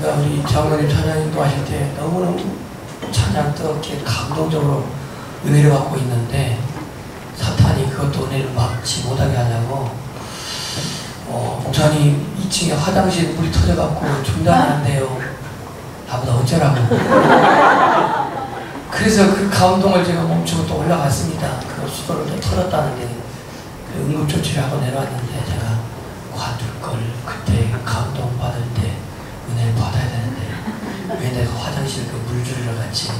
그러니까 우리 장로님 찬양도 하실 때 너무너무 찬양 뜨겁게 감동적으로 은혜를 받고 있는데 사탄이 그것도 은혜를 받지 못하게 하냐고 목사님 2층에 화장실 물이 터져갖고 중단하는데요. 나보다 어쩌라고. 그래서 그 감동을 제가 멈추고 또 올라갔습니다. 그 수도를 또 털었다는데 그 응급조치를 하고 내려왔는데 제가 관둘 걸 그때 감동받을 때 은혜를 받아야 되는데 왜 내가 화장실 그 물줄이러 갔지.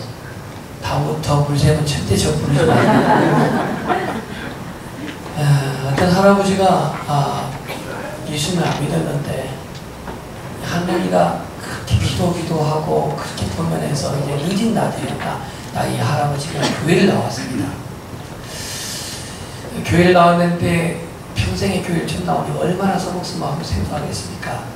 다음부터 물 세면 절대 저 부르지 말고. 어떤 할아버지가 예수님을 안 믿었는데 할머니가 그렇게 기도하고 그렇게 보면서 이제 늦은 나이 할아버지가 교회를 나왔습니다. 교회를 나왔는데 평생의 교회를 처음 나오니 얼마나 써먹은 마음을 생각하겠습니까?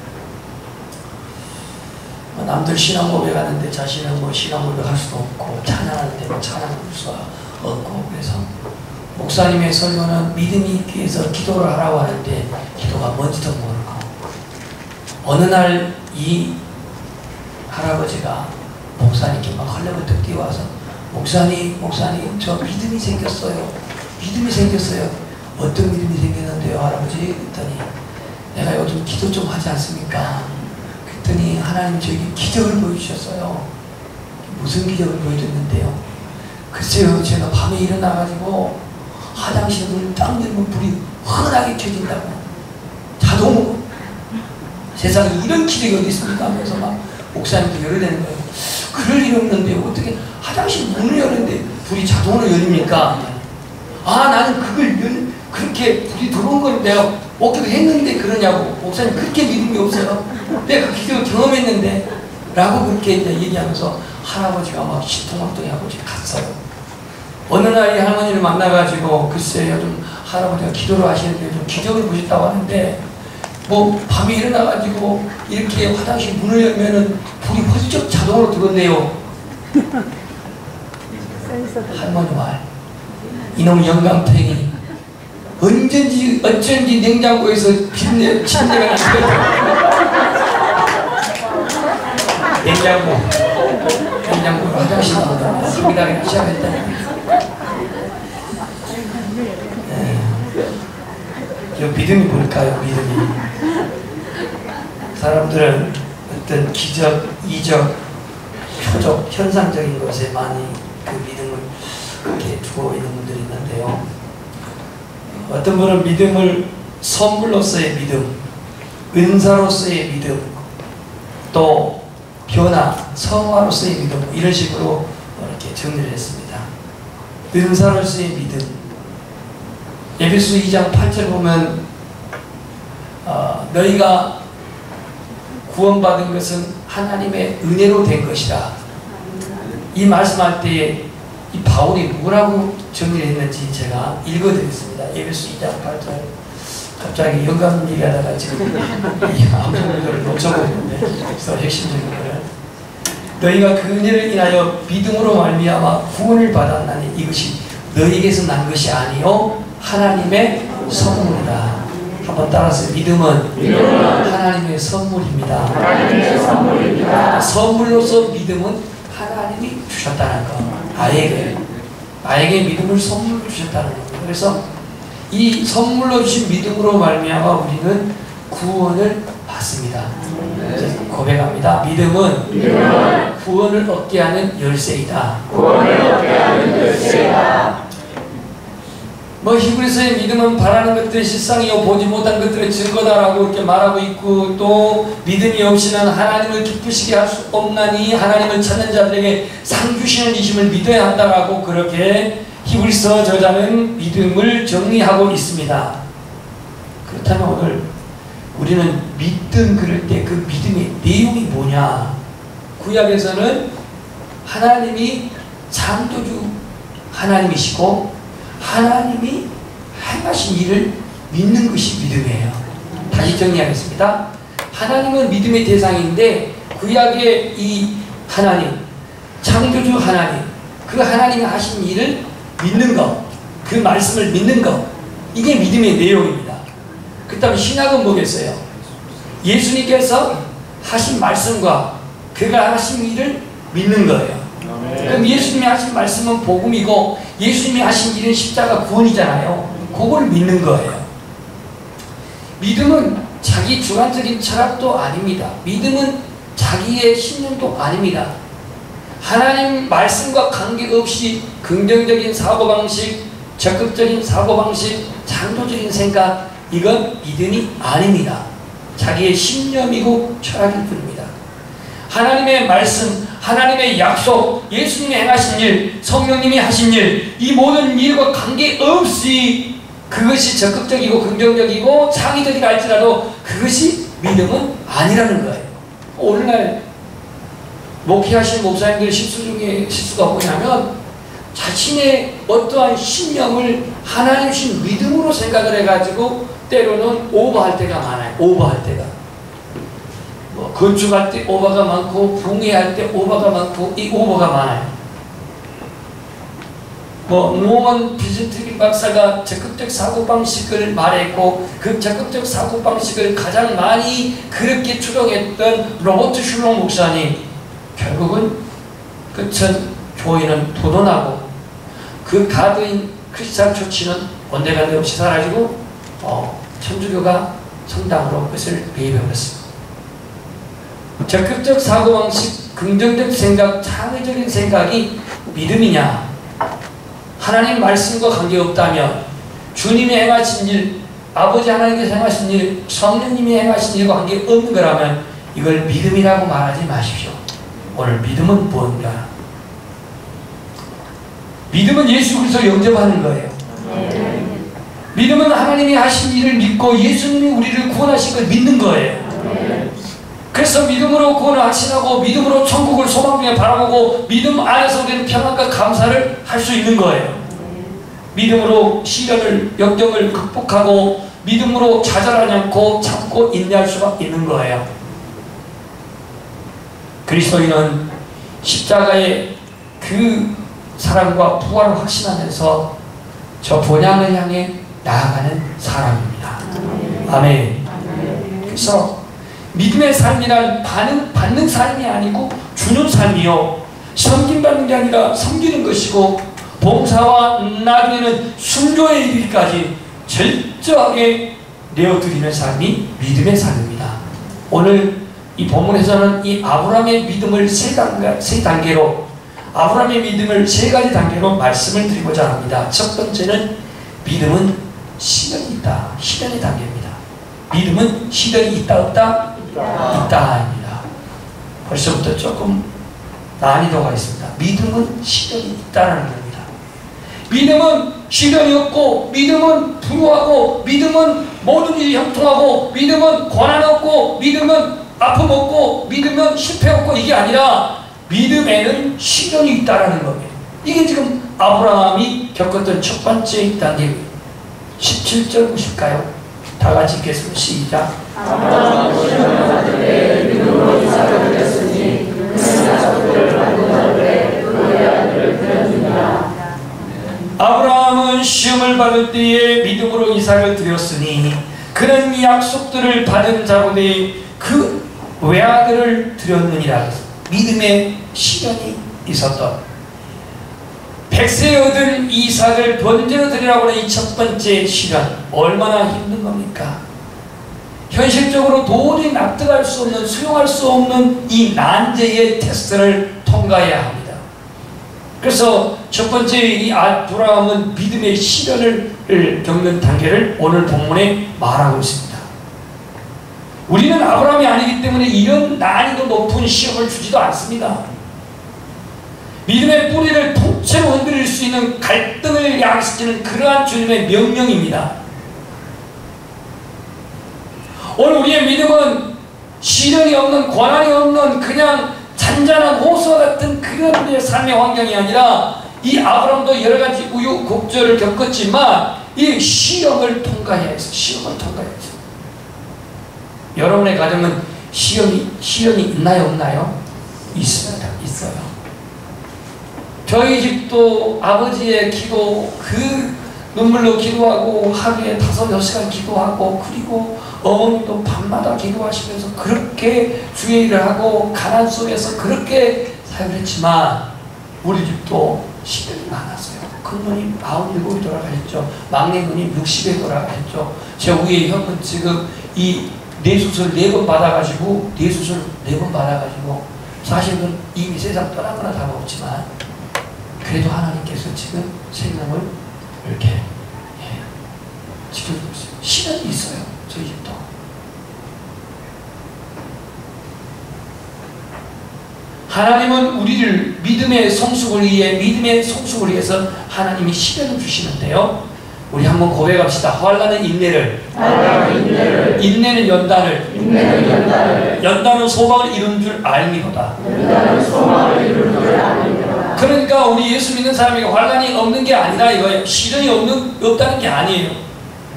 남들 신앙 고백하는데 자신은 뭐 신앙 고백할 수도 없고 찬양하는데 뭐 찬양할 수 없고 그래서 목사님의 설교는 믿음이 있기 위해서 기도를 하라고 하는데 기도가 뭔지도 모르고 어느 날 이 할아버지가 목사님께 막 헐레벌떡 뛰어와서 목사님 저 믿음이 생겼어요. 믿음이 생겼어요. 어떤 믿음이 생겼는데요 할아버지? 그랬더니 내가 요즘 기도 좀 하지 않습니까? 그랬더니 하나님 저에게 기적을 보여주셨어요. 무슨 기적을 보여줬는데요? 글쎄요 제가 밤에 일어나가지고 화장실 문을 딱 열면 불이 환하게 켜진다고 자동으로. 세상에 이런 기적이 어디 있습니까? 하면서 막 목사님도 열어대는 거예요. 그럴 일 없는데 어떻게 화장실 문을 여는데 불이 자동으로 열립니까? 나는 그걸 그렇게 불이 들어온 걸 내가 목격을 했는데 그러냐고. 목사님 그렇게 믿음이 없어요. 내가 그 기적을 경험했는데 라고 그렇게 이제 얘기하면서 할아버지가 막 시통막통하고 갔어요. 어느 날 이 할머니를 만나가지고 글쎄요 좀 할아버지가 기도를 하시는데 좀 기적을 보셨다고 하는데 뭐 밤에 일어나가지고 이렇게 화장실 문을 열면은 불이 펄쩍 자동으로 들어온대요. 할머니 말 이놈 영감탱이 어쩐지 냉장고에서 침대가 나니까 냉장고로 화장실 나오다가 기다리기 시작했다. 믿음이 뭘까요? 믿음이 사람들은 어떤 기적, 이적, 표적, 현상적인 것에 많이 그 믿음을 그렇게 두고 있는 분들이 있는데요. 어떤 분은 믿음을 선물로서의 믿음, 은사로서의 믿음, 또 변화, 성화로서의 믿음 이런 식으로 이렇게 정리를 했습니다. 은사로서의 믿음 에베소 2장 8절 보면 너희가 구원받은 것은 하나님의 은혜로 된 것이다. 이 말씀할 때 이 바울이 뭐라고 정리를 했는지 제가 읽어드리겠습니다. 에베소 2장 8절 갑자기 영감 얘기하다가 지금 암송구절을 놓쳐버렸는데 그래서 핵심적인 거를 너희가 그 은혜를 인하여 믿음으로 말미암아 구원을 받았나니 이것이 너희에게서 난 것이 아니요 하나님의 선물이다. 한번 따라서 믿음은 하나님의 선물입니다. 하나님의 선물입니다. 선물로서 믿음은 하나님이 주셨다는 것. 나에게 믿음을 선물로 주셨다는 겁니다. 그래서 이 선물로 주신 믿음으로 말미암아 우리는 구원을 받습니다. 고백합니다. 믿음은 구원을 얻게 하는 열쇠이다. 뭐 히브리서의 믿음은 바라는 것들의 실상이요 보지 못한 것들의 증거다라고 이렇게 말하고 있고 또 믿음이 없이는 하나님을 기쁘시게 할 수 없나니 하나님을 찾는 자들에게 상 주시는 이심을 믿어야 한다라고 그렇게 히브리서 저자는 믿음을 정리하고 있습니다. 그렇다면 오늘 우리는 믿음 그럴 때 그 믿음의 내용이 뭐냐? 구약에서는 하나님이 창조주 하나님이시고 하나님이 행하신 일을 믿는 것이 믿음이에요. 다시 정리하겠습니다. 하나님은 믿음의 대상인데 구약의 이 하나님, 창조주 하나님, 그 하나님이 하신 일을 믿는 것, 그 말씀을 믿는 것, 이게 믿음의 내용입니다. 그 다음에 신약은 뭐겠어요? 예수님께서 하신 말씀과 그가 하신 일을 믿는 거예요. 그럼 예수님이 하신 말씀은 복음이고 예수님이 하신 일은 십자가 구원이잖아요. 그걸 믿는 거예요. 믿음은 자기 주관적인 철학도 아닙니다. 믿음은 자기의 신념도 아닙니다. 하나님 말씀과 관계없이 긍정적인 사고방식, 적극적인 사고방식, 창조적인 생각, 이건 믿음이 아닙니다. 자기의 신념이고 철학일 뿐입니다. 하나님의 말씀, 하나님의 약속, 예수님이 행하신 일, 성령님이 하신 일, 이 모든 일과 관계없이 그것이 적극적이고 긍정적이고 창의적이라 할지라도 그것이 믿음은 아니라는 거예요. 오늘날 목회하신 목사님들 실수 중에 실수가 뭐냐면 자신의 어떠한 신념을 하나님 주신 믿음으로 생각을 해가지고 때로는 오버할 때가 많아요. 오버할 때가. 뭐 건축할 때 오버가 많고 붕괴할 때 오버가 많고 이 오버가 많아요. 뭐 노먼 비즈트리 박사가 적극적 사고방식을 말했고 그 적극적 사고방식을 가장 많이 그렇게 추동했던 로버트 슐롱 목사님 결국은 그천 교회는 도돈하고 그 가드인 크리스찬 처치는 온데간데 없이 사라지고 천주교가 성당으로 그것을 배입해버렸습니다. 적극적 사고방식, 긍정적 생각, 창의적인 생각이 믿음이냐? 하나님 말씀과 관계없다면 주님이 행하신 일, 아버지 하나님께서 행하신 일, 성령님이 행하신 일과 관계없는 거라면 이걸 믿음이라고 말하지 마십시오. 오늘 믿음은 뭔가? 믿음은 예수 그리스도 영접하는 거예요. 믿음은 하나님이 하신 일을 믿고 예수님이 우리를 구원하신 걸 믿는 거예요. 그래서 믿음으로 구원을 확신하고 믿음으로 천국을 소망 중에 바라보고 믿음 안에서 우리는 평안과 감사를 할 수 있는 거예요. 믿음으로 시련을 역경을 극복하고 믿음으로 좌절하지 않고 참고 인내할 수가 있는 거예요. 그리스도인은 십자가의 그 사랑과 부활을 확신하면서 저 본향을 향해 나아가는 사람입니다. 아멘. 그래서 믿음의 삶이란 받는 삶이 아니고 주는 삶이요, 섬김받는 게 아니라 섬기는 것이고 봉사와 나중에는 순교에 이르기까지 철저하게 내어드리는 삶이 믿음의 삶입니다. 오늘 이 본문에서는 이 아브라함의 믿음을 세 단계로, 아브라함의 믿음을 세 가지 단계로 말씀을 드리고자 합니다. 첫 번째는 믿음은 시련이 있다. 시련의 단계입니다. 믿음은 시련이 있다 없다? 있다입니다. 벌써부터 조금 난이도가 있습니다. 믿음은 시련이 있다라는 겁니다. 믿음은 시련이 없고, 믿음은 불우하고, 믿음은 모든 일이 형통하고, 믿음은 고난 없고, 믿음은 아픔 없고, 믿음은 실패 없고, 이게 아니라 믿음에는 시련이 있다라는 겁니다. 이게 지금 아브라함이 겪었던 첫 번째 단계. 17절 보실까요? 다 같이 읽겠습니다. 시작. 아브라함은 시험을 받으되 믿음으로 이삭을 드렸으니 그는 약속을 받은 자들의 그의 아들을 드렸느니라. 아브라함은 시험을 받을 때에 믿음으로 이삭을 드렸으니 그는 이 약속들을 받은 자로되 그 외아들을 드렸느니라. 믿음의 시련이 있었던 100세 얻은 이삭을 번제로 드리라고 하는 이 첫 번째 시련, 얼마나 힘든 겁니까? 현실적으로 도저히 납득할 수 없는, 수용할 수 없는 이 난제의 테스트를 통과해야 합니다. 그래서 첫 번째 이 아브라함은 믿음의 시련을 겪는 단계를 오늘 본문에 말하고 있습니다. 우리는 아브라함이 아니기 때문에 이런 난이도 높은 시험을 주지도 않습니다. 믿음의 뿌리를 통째로 흔들릴 수 있는 갈등을 야기시키는 그러한 주님의 명령입니다. 오늘 우리의 믿음은 시련이 없는, 고난이 없는 그냥 잔잔한 호수와 같은 그런 우리의 삶의 환경이 아니라 이 아브라함도 여러 가지 우유곡절을 겪었지만 이 시험을 통과해야 했어요. 시험을 통과해야 했어요. 여러분의 가정은 시련이 있나요? 없나요? 있습니다. 있어요. 저희 집도 아버지의 기도, 그 눈물로 기도하고 하루에 5-6시간 기도하고 그리고 어머니도 밤마다 기도하시면서 그렇게 주의 일을 하고 가난 속에서 그렇게 사역했지만 우리 집도 시련이 많았어요. 큰 누님 97이 돌아가셨죠. 막내 누님 60에 돌아가셨죠. 제 위에 형은 지금 이 뇌수술 4번 받아가지고 뇌수술 4번 받아가지고 사실은 이미 세상 떠나거나 다름없지만 그래도 하나님께서 지금 생명을 이렇게 지켜주고 있어요. 시련이 있어요. 저희 집도. 하나님은 우리를 믿음의 성숙을 위해서 하나님이 시련을 주시는데요. 우리 한번 고백합시다. 환난은 인내를, 인내는 연단을, 연단은 소망을 이루는 줄 알미로다. 그러니까 우리 예수 믿는 사람에게 환난이 없는 게 아니라 이거예요. 시련이 없다는 게 아니에요.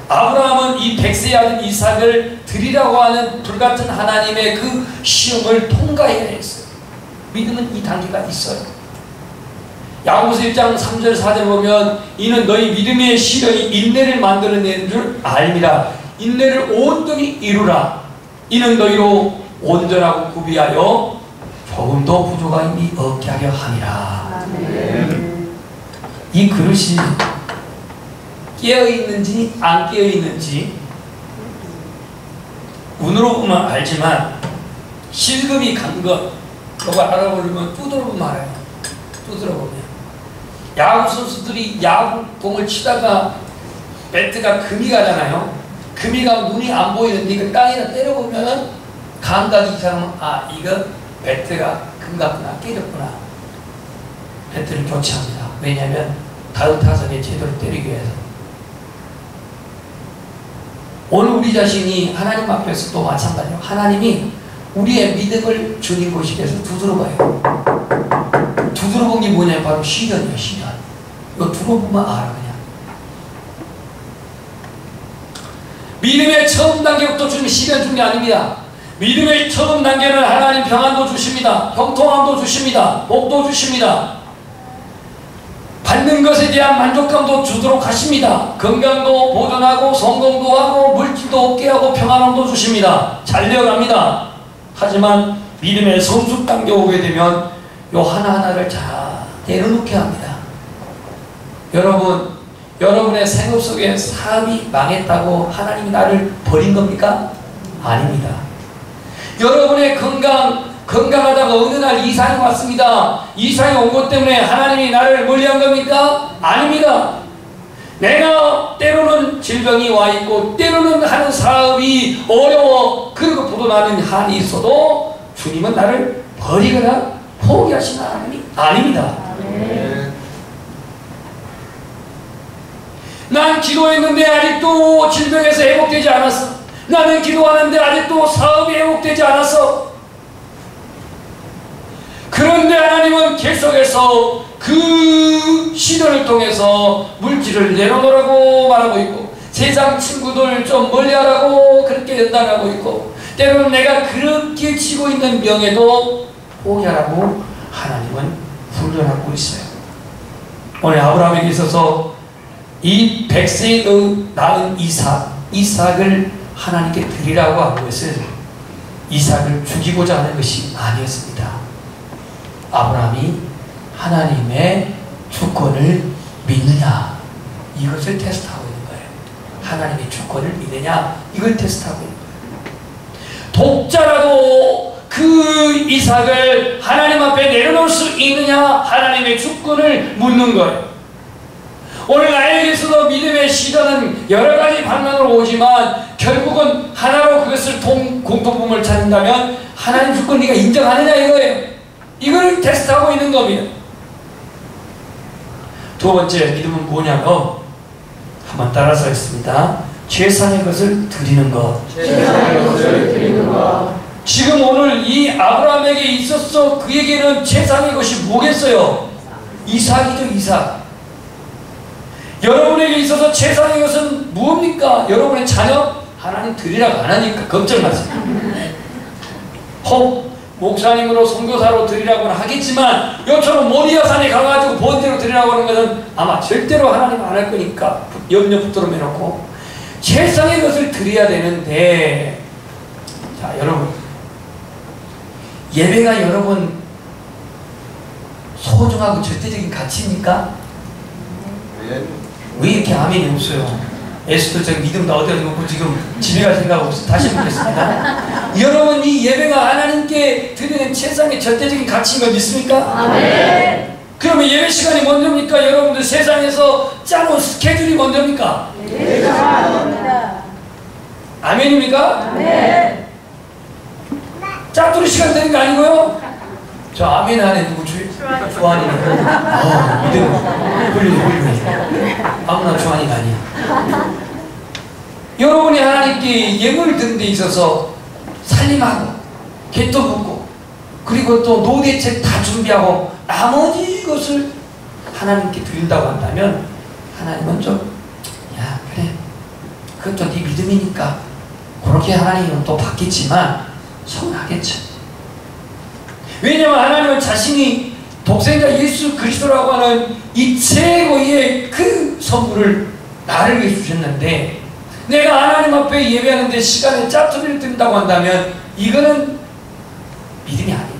아브라함은 이 100세의 아들 이삭을 드리라고 하는 불같은 하나님의 그 시험을 통과해야 했어요. 믿음은 이 단계가 있어요. 야고보서 1장 3절 4절 보면 이는 너희 믿음의 시련이 인내를 만들어내는 줄 알미라. 인내를 온전히 이루라. 이는 너희로 온전하고 구비하여 조금도 부족함이 없게 하려 함이라. 이 그릇이 깨어있는지 안 깨어있는지 운으로 보면 알지만 실금이 간 것 그거 알아보려면 두드려보면 알아요. 두드려보면 야구 선수들이 야구공을 치다가 배트가 금이 가잖아요. 금이 가면 눈이 안 보이는데 그 땅에다 때려보면 감각이 이상하면 아 이거 배트가 금 같구나 깨졌구나. 배트를 교체합니다. 왜냐하면 다른 타석에 제대로 때리기 위해서. 오늘 우리 자신이 하나님 앞에서도 마찬가지예요. 하나님이 우리의 믿음을 주님 보시면서 두드려봐요. 두드려본 게 뭐냐면 바로 시련이에요. 시련. 이거 두드려보면 알아 그냥. 믿음의 처음 단계부터 주님 시련 준 게 아닙니다. 믿음의 처음 단계는 하나님 평안도 주십니다. 형통함도 주십니다. 복도 주십니다. 받는 것에 대한 만족감도 주도록 하십니다. 건강도 보존하고 성공도 하고 물질도 얻게 하고 평안함도 주십니다. 잘 되어갑니다. 하지만 믿음의 성숙 단계 오게 되면 요 하나하나를 다 내려놓게 합니다. 여러분, 여러분의 생업 속에 사업이 망했다고 하나님이 나를 버린 겁니까? 아닙니다. 여러분의 건강하다가 어느 날 이상이 왔습니다. 이상이 온 것 때문에 하나님이 나를 멀리한 겁니까? 아닙니다. 내가 때로는 질병이 와 있고 때로는 하는 사업이 어려워 그리고 부도나는 한이 있어도 주님은 나를 버리거나 포기하시는 하나님이 아닙니다. 난 기도했는데 아직도 질병에서 회복되지 않았어. 나는 기도하는데 아직도 사업이 회복되지 않았어. 그런데 하나님은 계속해서 그 시련을 통해서 물질을 내려놓으라고 말하고 있고 세상 친구들 좀 멀리하라고 그렇게 연단하고 있고 때로는 내가 그렇게 지고 있는 병에도 포기하라고 하나님은 훈련하고 있어요. 오늘 아브라함에게 있어서 이 100세의 낳은 이삭을 하나님께 드리라고 한 것은 이삭을 죽이고자 하는 것이 아니었습니다. 아브라함이 하나님의 주권을 믿느냐 이것을 테스트하고 있는 거예요. 하나님의 주권을 믿느냐 이걸 테스트하고 있는 거예요. 독자라도 그 이삭을 하나님 앞에 내려놓을 수 있느냐 하나님의 주권을 묻는 거예요. 오늘 나에게서도 믿음의 시련은 여러 가지 방면으로 오지만 결국은 하나로 그것을 공통점을 찾는다면 하나님 주권 네가 인정하느냐 이거예요. 이걸 테스트하고 있는 겁니다. 두 번째 믿음은 뭐냐면 한번 따라서 했습니다. 최상의 것을 드리는 것. 지금 오늘 이 아브라함에게 있었어 그에게는 최상의 것이 뭐겠어요? 이삭이죠. 이삭. 여러분에게 있어서 최상의 것은 무엇입니까? 여러분의 자녀? 하나님 드리라고 안 하니까 걱정 마세요. 혹 목사님으로 선교사로 드리라고는 하겠지만 요처럼 모리아산에 가가지고 번제로 드리라고 하는 것은 아마 절대로 하나님 안 할 거니까 염려 붙들어 매놓고 세상의 것을 드려야 되는데, 자, 여러분, 예배가 여러분 소중하고 절대적인 가치입니까? 왜 이렇게 아멘이 없어요? 에스도 저기 믿음 다 어디가 놓고 지금 집에 갈 생각 없어. 다시 묻겠습니다. 여러분, 이 예배가 하나님께 드리는 세상의 절대적인 가치인 거 믿습니까? 아멘. 그러면 예배 시간이 먼저입니까? 여러분들 세상에서 짜놓은 스케줄이 먼저입니까? 네. 아멘입니까? 아멘. 짝두리 시간 되는 거 아니고요? 저 아멘 안에 누구 주한이네. 믿음. 훌륭해. 아무나 주한이가 아니야. 여러분이 하나님께 예물을 드는 데 있어서 살림하고 개도 붓고 그리고 또 노대책 다 준비하고 나머지 것을 하나님께 드린다고 한다면 하나님은 좀 야 그래 그것도 네 믿음이니까 그렇게 하나님은 또 받겠지만 서운하겠죠. 왜냐하면 하나님은 자신이 독생자 예수 그리스도라고 하는 이 최고의 그 선물을 나를 위해 주셨는데 내가 하나님 앞에 예배하는데 시간에 짭짤이를 든다고 한다면 이거는 믿음이 아니에요.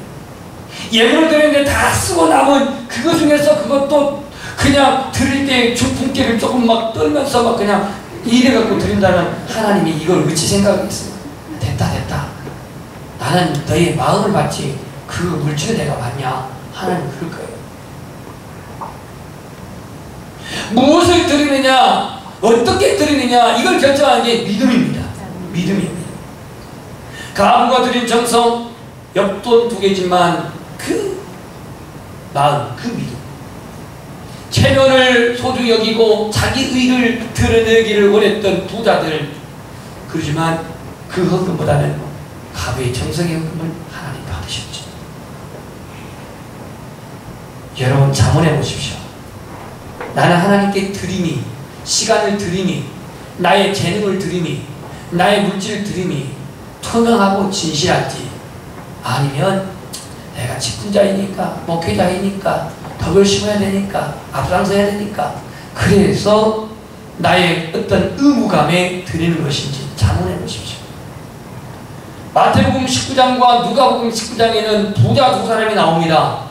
예물을 드리는데 다 쓰고 남은 그거 중에서 그것도 그냥 드릴 때 주품께를 조금 막 떨면서 막 그냥 이래갖고 드린다면 하나님이 이걸 어찌 생각하겠어요? 됐다. 나는 너의 마음을 받지 그 물질을 내가 받냐? 하나님 그럴 거예요. 무엇을 드리느냐, 어떻게 드리느냐 이걸 결정하는 게 믿음입니다. 믿음입니다. 가부가 드린 정성, 옆돈 2개지만 그 마음, 그 믿음. 체면을 소중히 여기고 자기 의를 드러내기를 원했던 부자들, 그러지만 그 헌금보다는 가부의 정성의 헌금을 하나님 받으셨죠. 여러분 자문해 보십시오. 나는 하나님께 드리니, 시간을 드리니, 나의 재능을 드리니, 나의 물질을 드리니 투명하고 진실한지, 아니면 내가 직분자이니까 목회자이니까 덕을 심어야 되니까 앞장서야 되니까 그래서 나의 어떤 의무감에 드리는 것인지 자문해 보십시오. 마태복음 19장과 누가복음 19장에는 부자 2사람이 나옵니다.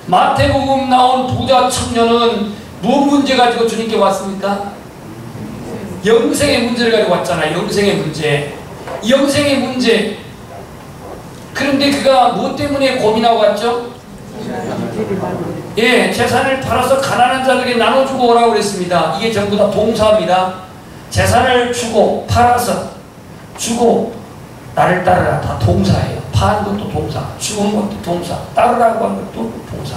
마태복음 나온 부자 청년은 무슨 문제 가지고 주님께 왔습니까? 영생의 문제를 가지고 왔잖아요. 영생의 문제. 영생의 문제. 그런데 그가 무엇 때문에 고민하고 왔죠? 예, 재산을 팔아서 가난한 자들에게 나눠주고 오라고 그랬습니다. 이게 전부 다 동사입니다. 재산을 주고 팔아서 주고 나를 따르라 다 동사예요. 파는 것도 동사, 주는 것도 동사, 따르라고 하는 것도 동사.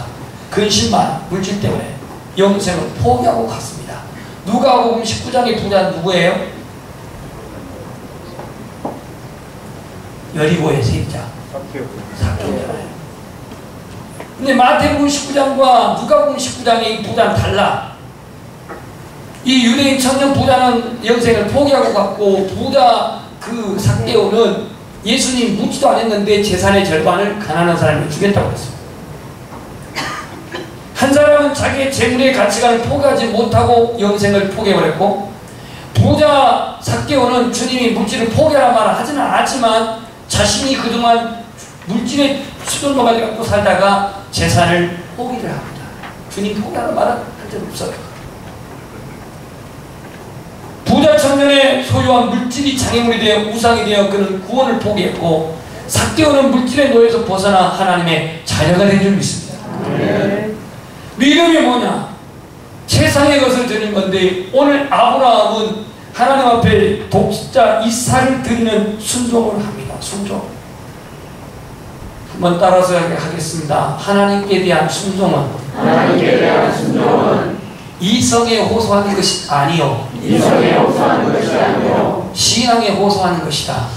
근심만 물질 때문에 영생을 포기하고 갔습니다. 누가복음 19장의 부자는 누구예요? 여리고의 세리자 삭개오잖아요. 근데 마태복음 19장과 누가복음 19장의 이 부자는 달라. 이 유대인 청년 부자는 영생을 포기하고 갔고 부자 그 삭개오는 예수님 묻지도 않았는데 재산의 절반을 가난한 사람에게 주겠다고 했습니다. 한 사람은 자기의 재물의 가치관을 포기하지 못하고 영생을 포기해버렸고 부자 삭개오는 주님이 물질을 포기하라 말을 하지는 않았지만 자신이 그동안 물질의 수준로 가지고 살다가 재산을 포기를 합니다. 주님 포기하라 말은 한 적 없어요. 부자 청년의 소유한 물질이 장애물이 되어 우상이 되어 그는 구원을 포기했고 삭개오는 물질의 노예에서 벗어나 하나님의 자녀가 된 줄 믿습니다. 믿음이 뭐냐? 세상의 것을 드리는 건데 오늘 아브라함은 하나님 앞에 독자 이삭을 드리는 순종을 합니다. 순종. 한번 따라서 하겠습니다. 하나님께 대한 순종은 이성에 호소하는 것이 아니요 신앙에 호소하는 것이다.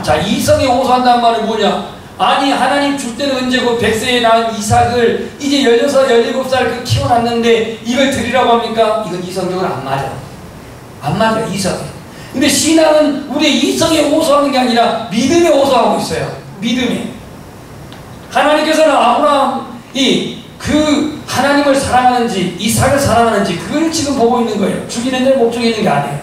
자, 이성에 호소한다는 말은 뭐냐? 아니 하나님 줄 때는 언제고 100세에 낳은 이삭을 이제 16, 17살 그 키워놨는데 이걸 드리라고 합니까? 이건 이성적으로 안 맞아. 안 맞아 이성에. 근데 신앙은 우리의 이성에 호소하는 게 아니라 믿음에 호소하고 있어요. 믿음에. 하나님께서는 아브라함이 그 하나님을 사랑하는지 이삭을 사랑하는지 그걸 지금 보고 있는 거예요. 죽이는 데 목적이 있는 게 아니에요.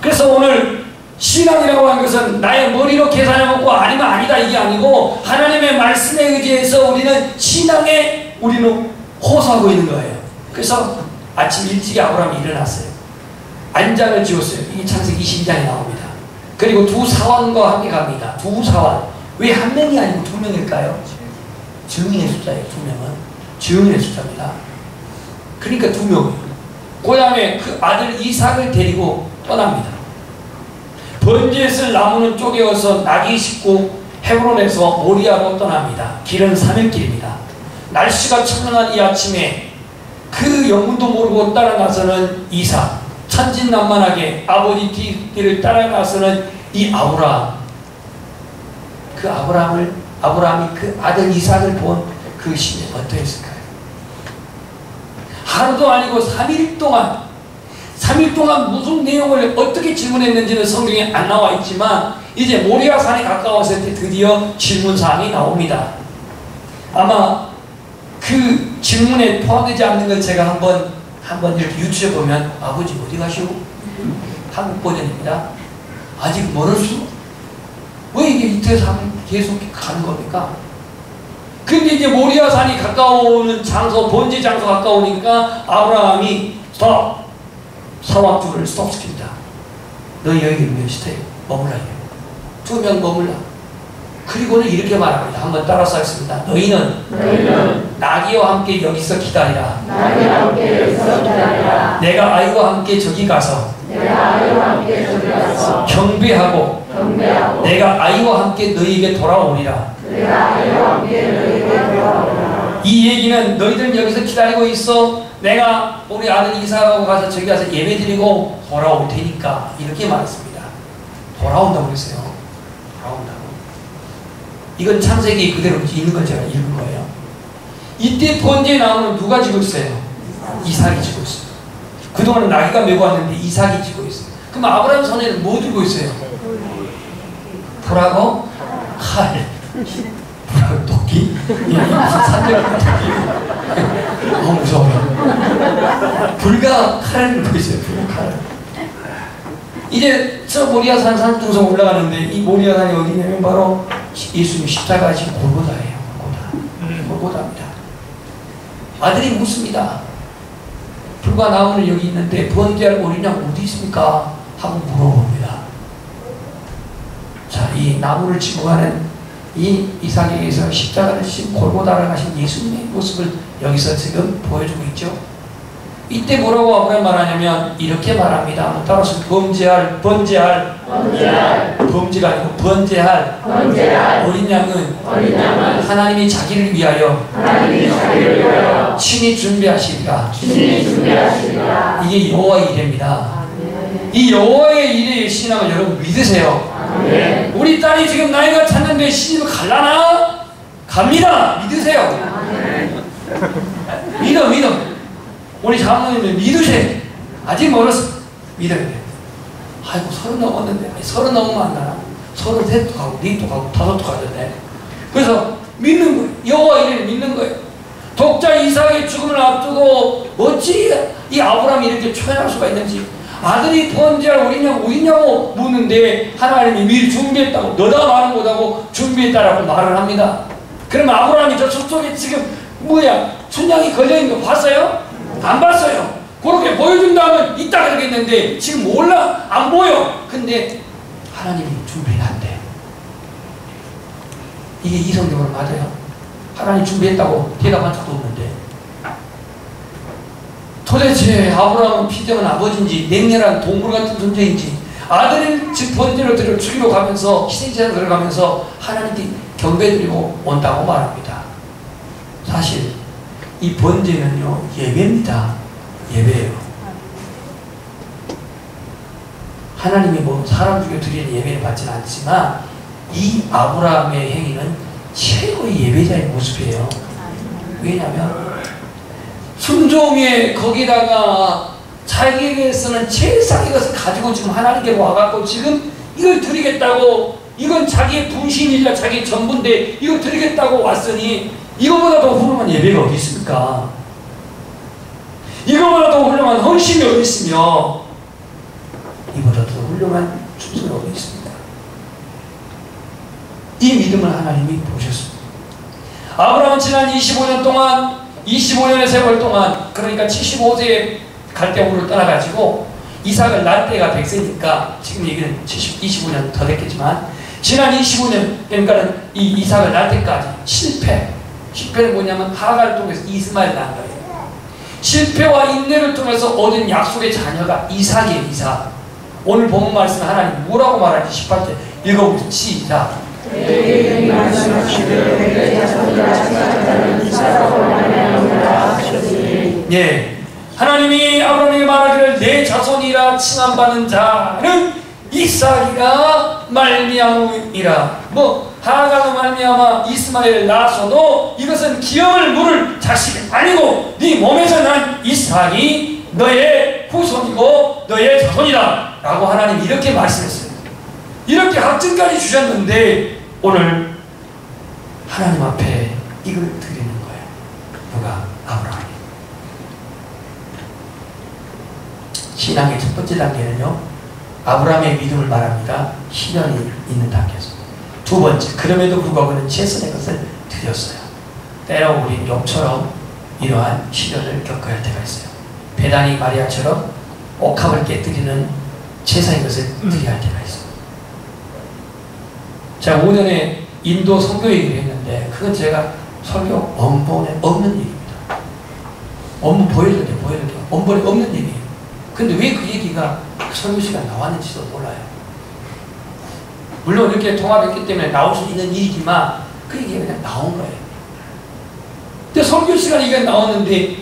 그래서 오늘 신앙이라고 하는 것은 나의 머리로 계산해먹고 아니면 아니다 이게 아니고 하나님의 말씀에 의지해서 우리는 신앙에 우리는 호소하고 있는 거예요. 그래서 아침 일찍 아브라함이 일어났어요. 안장을 지었어요. 이게 창세기 22장에 나옵니다. 그리고 두 사원과 함께 갑니다. 두 사원. 왜 한 명이 아니고 두 명일까요? 증인의 숫자예요. 두 명은 증인의 숫자입니다. 그러니까 두 명이에요. 그 다음에 그 아들 이삭을 데리고 떠납니다. 번제에 쓸 나무는 쪼개어서 낙이 싣고 헤브론에서 모리아로 떠납니다. 길은 3일길입니다. 날씨가 청명한 이 아침에 그 영문도 모르고 따라 나서는 이삭, 천진난만하게 아버지 뒤를 따라 나서는 이 아브라함. 그 아브라함이 그 아들 이삭을 본 그 심정이 어떠했을까요? 하루도 아니고 3일 동안 무슨 내용을 어떻게 질문했는지는 성경에 안 나와 있지만 이제 모리아산에 가까웠을 때 드디어 질문사항이 나옵니다. 아마 그 질문에 포함되지 않는 걸 제가 한번 이렇게 유추해 보면 아버지 어디 가시오? 한국 버전입니다. 아직 멀었소? 왜 이게 이태에서 계속 가는 겁니까? 근데 이제 모리아산이 가까우는 장소, 번제 장소 가까우니까 아브라함이 스톱! 사왕줄을 스톱시킵니다. 너 여기 몇 시대 머물라. 2명 머물라. 그리고는 이렇게 말합니다. 한번 따라서 하겠습니다. 너희는 나귀와 함께 여기서 기다리라. 내가 아이와 함께 저기 가서 경배하고 내가 아이와 함께 너희에게 돌아오리라. 이 얘기는 너희들 여기서 기다리고 있어. 내가 우리 아들 이삭하고 가서 저기 가서 예배 드리고 돌아올 테니까 이렇게 말했습니다. 돌아온다고 그랬어요. 돌아온다고. 이건 창세기 그대로 있는 걸 제가 읽은 거예요. 이때 번제에 나오는 누가 지고 있어요? 이삭이 지고 있어요. 그동안은 나귀가 메고 왔는데 이삭이 지고 있어요. 그럼 아브라함 손에는 뭐 들고 있어요? 불하고 칼. 불하고 도끼? 산적한 도끼. 무서워요. 불과 칼을 들고 있어요. 불과 칼. 이제 저 모리아산 산둥성 올라가는데 이 모리아산이 어디냐면 바로 예수님 십자가 지금 골고다예요. 골고다입니다. 아들이 묻습니다. 불과 나무는 여기 있는데 번제할 어린양 어디 있습니까? 하고 물어봅니다. 자, 이 나무를 지고 가는 이 이삭에게서 십자가를 지고 골고다를 가신 예수님의 모습을 여기서 지금 보여주고 있죠. 이때 뭐라고 아브라함 말하냐면 이렇게 말합니다. 따라서 번제가 아니고 번제할 어린 양은 하나님이 자기를 위하여 친히 준비하시리라. 이게 여호와의 일입니다. 이 여호와의 일의 신앙을 여러분 믿으세요. 우리 딸이 지금 나이가 찼는데 시집을 갈라나? 갑니다. 믿으세요. 믿어. 우리 장로님은 믿으세요. 아직 멀었어. 믿어야 돼. 아이고 30 넘었는데 30 넘으면 안 가나? 33도 가고 4도 가고 5도 가던데. 그래서 믿는 거예요. 여호와 이름을 믿는 거예요. 독자 이삭의 죽음을 앞두고 어찌 이 아브라함이 이렇게 초연할 수가 있는지. 아들이 번제할 어디냐고 묻는데 하나님이 미리 준비했다고 너다 말은 못하고 준비했다라고 말을 합니다. 그러면 아브라함이 저 숲속에 지금 춘향이 걸려있는 거 봤어요? 안 봤어요. 그렇게 보여준다면 이따 그러겠는데 지금 몰라. 안 보여. 근데 하나님이 준비해놨대. 이게 이성적으로 맞아요. 하나님 준비했다고 대답한 적도 없는데 도대체 아브라함은 피정은 아버지인지 냉렬한 동물 같은 존재인지 아들을 즉 번제를 드려 죽이러 가면서 희생제를 들어가면서 하나님께 경배드리고 온다고 말합니다. 사실 이 번제는요 예배입니다. 예배예요. 하나님이 뭐 사람 중에 드리는 예배를 받지는 않지만 이 아브라함의 행위는 최고의 예배자의 모습이에요. 왜냐하면 순종에 거기다가 자기에게서는 최상의 것을 가지고 지금 하나님께 와갖고 지금 이걸 드리겠다고 이건 자기의 분신이자 자기의 전부인데 이거 드리겠다고 왔으니 이거보다 더 훌륭한 예배가 어디 있습니까? 이거보다도 훌륭한 헌신이 어디 있으며 이보다도 훌륭한 충성이 어디 있습니까? 이 믿음을 하나님이 보셨습니다. 아브라함은 지난 25년 동안 25년의 세월 동안 그러니까 75세에 갈대우를 떠나가지고 이삭을 낳을 때가 100세니까 지금 얘기는 25년 더 됐겠지만 지난 25년 그러니까 이 이삭을 낳을 때까지 실패는 뭐냐면 하가를 통해서 이스마엘을 낳은 거예요. 실패와 인내를 통해서 얻은 약속의 자녀가 이삭이에요. 이삭. 오늘 본문 말씀 하나님 뭐라고 말하는지 18절 읽어보세요. 시작. 예, 하나님이 아브라함에게 말하기를 내 자손이라 칭함받는 자는 이삭이라 말미암으리라. 뭐 하가로 말미암아 이스마엘을 낳아서도 이것은 기업을 물을 자식이 아니고 네 몸에서 난 이삭이 너의 후손이고 너의 자손이다 라고 하나님 이렇게 말씀했어요. 이렇게 확증까지 주셨는데 오늘 하나님 앞에 이걸 드리는 거예요. 누가? 아브라함이. 신앙의 첫 번째 단계는요, 아브라함의 믿음을 말합니다. 시련이 있는 단계에서. 두 번째, 그럼에도 불구하고 그는 최선의 것을 드렸어요. 때로 우리 욥처럼 이러한 시련을 겪어야 할 때가 있어요. 베다니 마리아처럼 옥합을 깨뜨리는 최선의 것을 드려야 할 때가 있어요. 제가 5년에 인도 선교 얘기를 했는데 그건 제가 설교 원본에 없는 얘기입니다. 원본 보여줘야 돼요. 원본에 없는 얘기예요. 근데 왜 그 얘기가 설교 시간 나왔는지도 몰라요. 물론 이렇게 통합했기 때문에 나올 수 있는 일이지만 그 얘기가 그냥 나온 거예요. 근데 설교 시간에 이게 나왔는데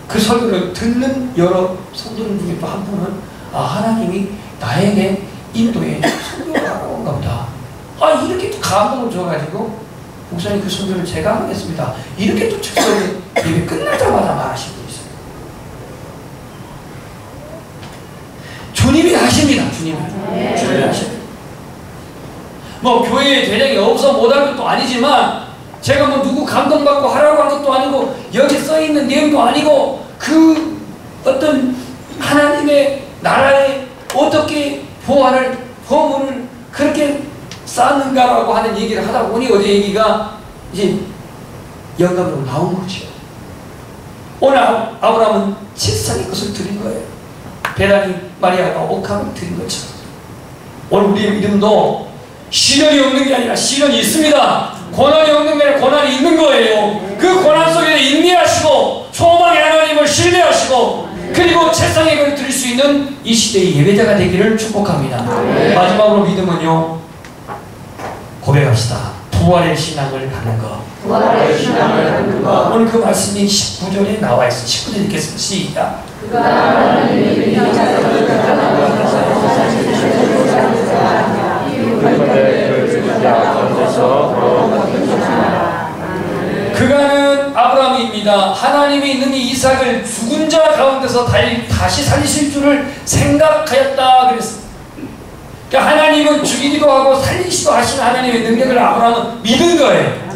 그 설교를 듣는 여러 성도들 중에 또 한 분은 하나님이 나에게 인도에 설교를 하러 온가 보다. 이렇게 또 감동을 줘가지고 목사님 그 설교를 제가 하겠습니다. 이렇게 또 책설을 예배 끝나자마자 말하신 분이 있어요. 주님이 하십니다. 주님이 하십니다. 뭐 교회에 대장이 없어 못할 것도 아니지만 제가 뭐 누구 감동받고 하라고 한 것도 아니고 여기 써있는 내용도 아니고 그 어떤 하나님의 나라에 어떻게 보물을 그렇게 쌓는가라고 하는 얘기를 하다 보니 어제 얘기가 이제 영감으로 나온 거죠. 오늘 아브라함은 칠상의 것을 드린 거예요. 베다니 마리아가 옥합을 드린 것처럼 오늘 우리의 믿음도 시련이 없는 게 아니라 시련이 있습니다. 고난이 없는 게 아니라 고난이 있는 거예요. 그 고난 속에 인내하시고 소망의 하나님을 신뢰하시고 그리고 최상의 것을 드릴 수 있는 이 시대의 예배자가 되기를 축복합니다. 마지막으로 믿음은요, 고백합시다. 부활의 신앙을 갖는 것. 부활의 신앙을 갖는 것. 오늘 그 말씀이 19절에 나와 있어요. 19절 읽겠습니다. 시작. 그가 하나님의 인자를 그가는 아브라함입니다. 하나님이 능히 이삭을 죽은 자 가운데서 다시 살리실 줄을 생각하였다 그랬습니다. 그러니까 하나님은 죽이기도 하고 살리시기도 하시는 하나님의 능력을 아브라함은 믿은 거예요.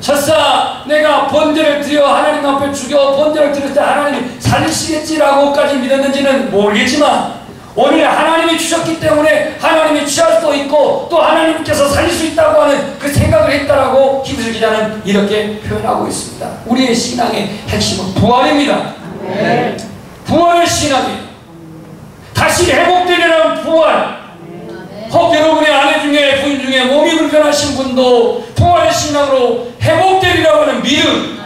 설사 내가 번제를 드려 하나님 앞에 죽여 번제를 드릴 때 하나님이 살리시겠지라고까지 믿었는지는 모르겠지만 오늘 하나님이 주셨기 때문에 하나님이 취할 수도 있고 또 하나님께서 살릴 수 있다고 하는 그 생각을 했다라고 히브리 기자는 이렇게 표현하고 있습니다. 우리의 신앙의 핵심은 부활입니다. 부활의 신앙이에요. 다시 회복되리라는 부활. 혹 여러분의 아내 중에 부인 중에 몸이 불편하신 분도 부활의 신앙으로 회복되리라고 하는 믿음,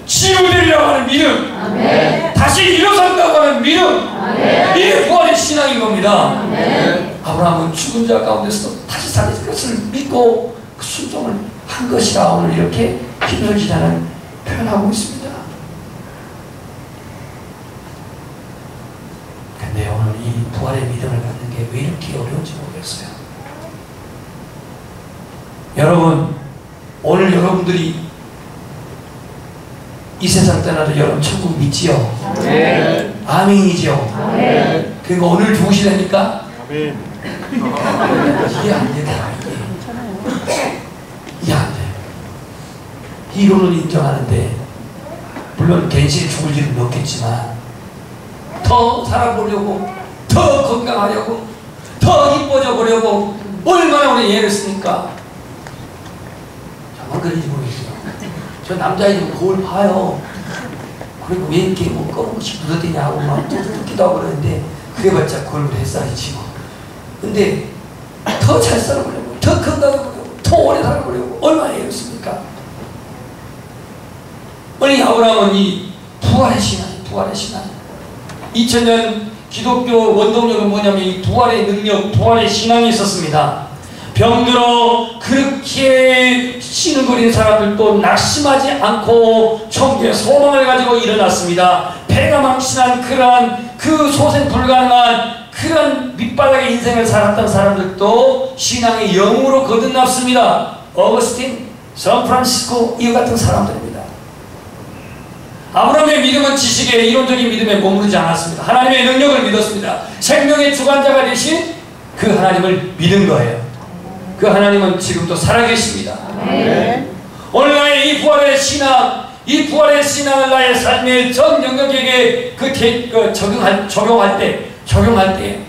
치유되리라고 하는 믿음, 다시 일어선다고 하는 믿음, 이게 부활의 신앙인 겁니다. 아브라함은 죽은 자 가운데서 다시 살릴 것을 믿고 그 순종을 한 것이라 오늘 이렇게 히브리 기자는 표현하고 있습니다. 근데 오늘 이 부활의 믿음을 갖는 게 왜 이렇게 어려운지 모르겠어요. 여러분, 오늘 여러분들이 이 세상 떠나도 여러분 천국 믿지요? 아멘이죠? 그러니까 오늘 좋으시다니까? 이게 안 되더라. 이게 안 돼. 이론을 인정하는데 물론 갠신이 죽을 일은 없겠지만 더 살아보려고, 더 건강하려고, 더 이뻐져 보려고 얼마나 우리 애를 씁니까? 정말 그런지 모르겠어요. 저 남자애들 거울 봐요. 그리고 왜 이렇게 뭐 검은 것이 묻어대냐고 막 뜯기도 하고 그러는데 그래봤자 거울 햇살이지 뭐. 근데 더 잘 살아보려고, 더 건강해보려고, 더 오래 살아보려고 얼마나 애를 씁니까? 우리 아브라함은 이 부활의 신앙이, 부활의 신앙. 2000년 기독교 원동력은 뭐냐면 이 부활의 능력, 부활의 신앙이 있었습니다. 병들어 그렇게 시는거리는 사람들도 낙심하지 않고 천국의 소망을 가지고 일어났습니다. 배가 망신한 그러한 그 소생 불가능한 그런 밑바닥의 인생을 살았던 사람들도 신앙의 영으로 거듭났습니다. 어거스틴, 샌프란시스코 이와 같은 사람들입니다. 아브라함의 믿음은 지식의 이론적인 믿음에 머무르지 않았습니다. 하나님의 능력을 믿었습니다. 생명의 주관자가 되신 그 하나님을 믿은 거예요. 그 하나님은 지금도 살아계십니다. 오늘 나의 이 부활의 신앙, 이 부활의 신앙을 나의 삶의 전 영역에게 적용할 때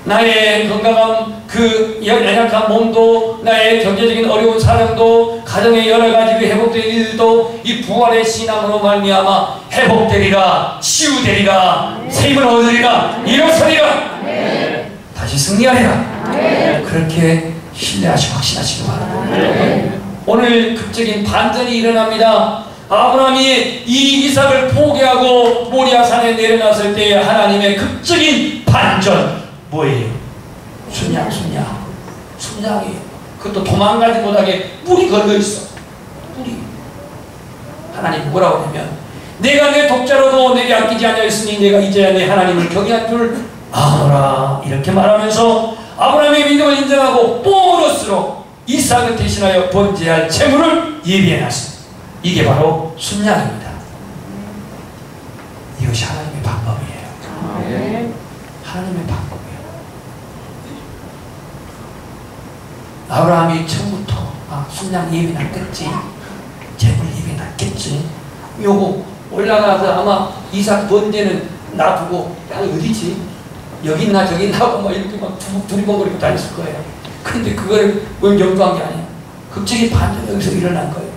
나의 건강한 그 연약한 몸도, 나의 경제적인 어려운 사정도, 가정의 여러 가지 회복될 일도 이 부활의 신앙으로 말미암아 회복되리라, 치유되리라, 새 힘을 얻으리라, 일어서리라, 다시 승리하리라. 그렇게 신뢰하시고 확신하시기 바랍니다. 오늘 극적인 반전이 일어납니다. 아브라함이 이 이삭을 포기하고 모리아산에 내려놨을 때 하나님의 극적인 반전 뭐예요? 순양이에요. 그것도 도망가지 못하게 뿔이 걸려있어. 뿔이. 하나님 뭐라고 하냐면 내가 내 독자로도 내게 아끼지 않았으니 내가 이제야 내 하나님을 경외할 줄 아노라, 이렇게 말하면서 아브라함의 믿음을 인정하고 보너스로 이삭을 대신하여 번제할 제물을 예비해놨습니다. 이게 바로 순양입니다. 이것이 하나님의 방법이에요. 하나님의 방법이에요. 아브라함이 처음부터 순양 예비 놨겠지, 제물 예비 놨겠지, 요거 올라가서 아마 이삭 번제는 놔두고 양이 어디지? 여기 있나 저기 있나 하고 막 이렇게 막 두리번거리고 다녔을 거예요. 근데 그걸 염두한 게 아니에요. 극적인 반전이 여기서 일어난 거예요.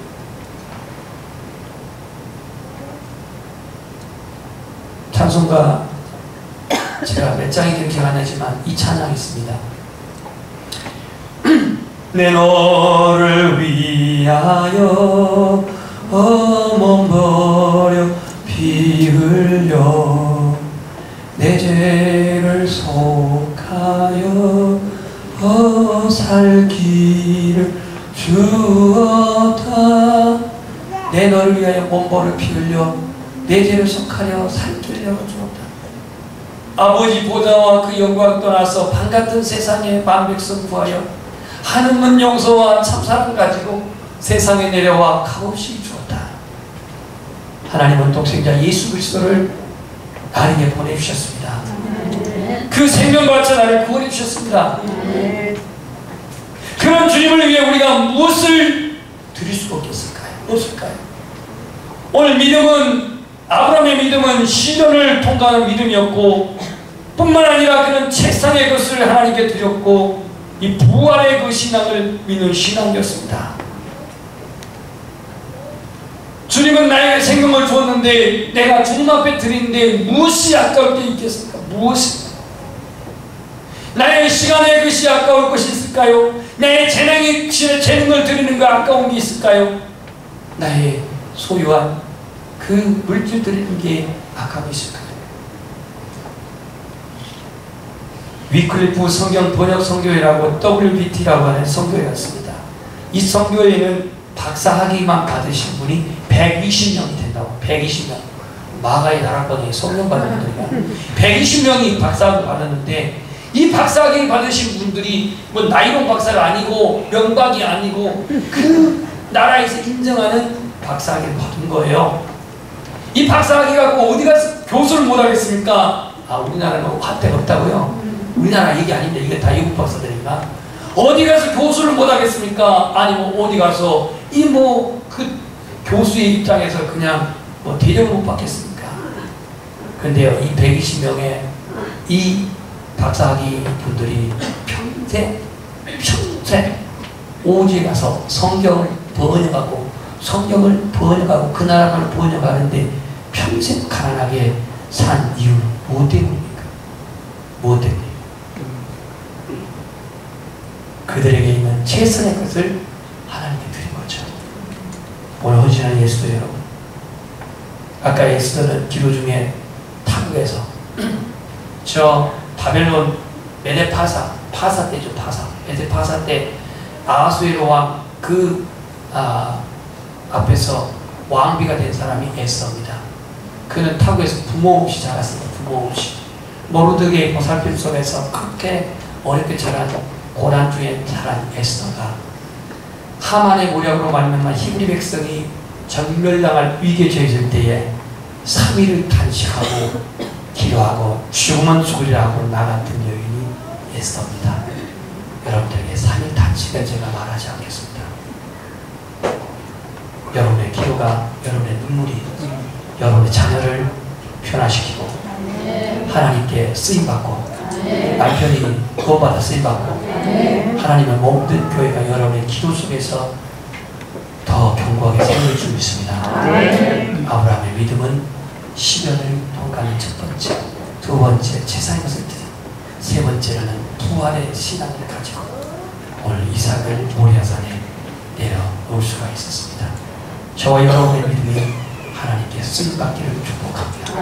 찬송가 제가 몇 장이 기억 안 나지만 이 찬양이 있습니다. 내 너를 위하여 몸 버려 피 흘려 내 죄를 속하여 살기를 주었다. 내 너를 위하여 몸 버려 피 흘려 내 죄를 속하여 살기를 주었다. 아버지 보좌와 그 영광 떠나서 밤같은 세상에 만백성 구하여 하늘문 용서와 참사랑 가지고 세상에 내려와 값없이 주었다. 하나님은 독생자 예수 그리스도를 나에게 보내주셨습니다. 그 생명같이 나를 구원해 주셨습니다. 그런 주님을 위해 우리가 무엇을 드릴 수가 없겠을까요? 무엇일까요? 오늘 믿음은, 아브라함의 믿음은 시련을 통과하는 믿음이었고, 뿐만 아니라 그는 책상의 것을 하나님께 드렸고, 이 부활의 그 신앙을 믿는 신앙이었습니다. 주님은 나에게 생명을 주었는데 내가 주님 앞에 드리는데 무엇이 아까울 게 있겠습니까? 무엇이? 나의 시간의 것이 아까울 것이 있을까요? 나의 재능을 드리는 거 아까운 게 있을까요? 나의 소유한 그 물질 드리는 게 아까운 게 있을까요? 위클리프 성경 번역 성교회라고 WBT라고 하는 성교회였습니다. 이 성교회는 박사학위만 받으신 분이 120명이 된다고. 120명. 마가의 다락방에 성령 받은 분들이가 120명이 박사학위 받았는데, 이 박사학위 받으신 분들이 뭐 나이론 박사가 아니고 명박이 아니고 그 나라에서 인정하는 박사학위를 받은 거예요. 이 박사학위 갖고 어디 가서 교수를 못 하겠습니까? 우리나라는 화대가 없다고요? 우리나라 얘기 아닌데 이게 다 외국 박사들이니까 어디 가서 교수를 못 하겠습니까? 아니 뭐 어디 가서 이 뭐 그 교수의 입장에서 그냥 뭐 대접을 못 받겠습니까? 근데요, 이 120명의 이 박사학위 분들이 평생 오지에 가서 성경을 번역하고 그 나라를 번역하는데 평생 가난하게 산 이유는 무엇 때문입니까? 무엇 때문에? 그들에게 있는 최선의 것을 하나님께 드린 거죠. 오늘 헌신한 예수도 여러분, 아까 예수들은 기도 중에 타국에서 저 바벨론 메데파사 때죠. 메데파사 때 아하수에로 왕 그 앞에서 왕비가 된 사람이 에스더입니다. 그는 타국에서 부모 없이 자랐습니다. 부모 없이 모르드게의 보살핌 속에서 그렇게 어렵게 자란 고난 중에 자란 에스더가 하만의 모략으로 말미암아 히브리 백성이 전멸당할 위기에 처했을 때에 3일을 단식하고 기도하고 죽으면 죽으리라고 나갔던 여인이 에스더입니다. 여러분들에게 3일 단식을 제가 말하지 않겠습니다. 여러분의 기도가, 여러분의 눈물이 여러분의 자녀를 변화시키고 하나님께 쓰임받고 남편이 구원받아 쓰임받고 하나님의 몸된 교회가 여러분의 기도 속에서 더 견고하게 세워질 줄 믿습니다. 아브라함의 믿음은 시련을 통과하는 첫 번째, 두 번째 제사의 것을 드리고, 세 번째로는 부활의 신앙을 가지고 오늘 이삭을 모리아산에 내려놓을 수가 있었습니다. 저와 여러분의 믿음이 하나님께 쓰임받기를 축복합니다.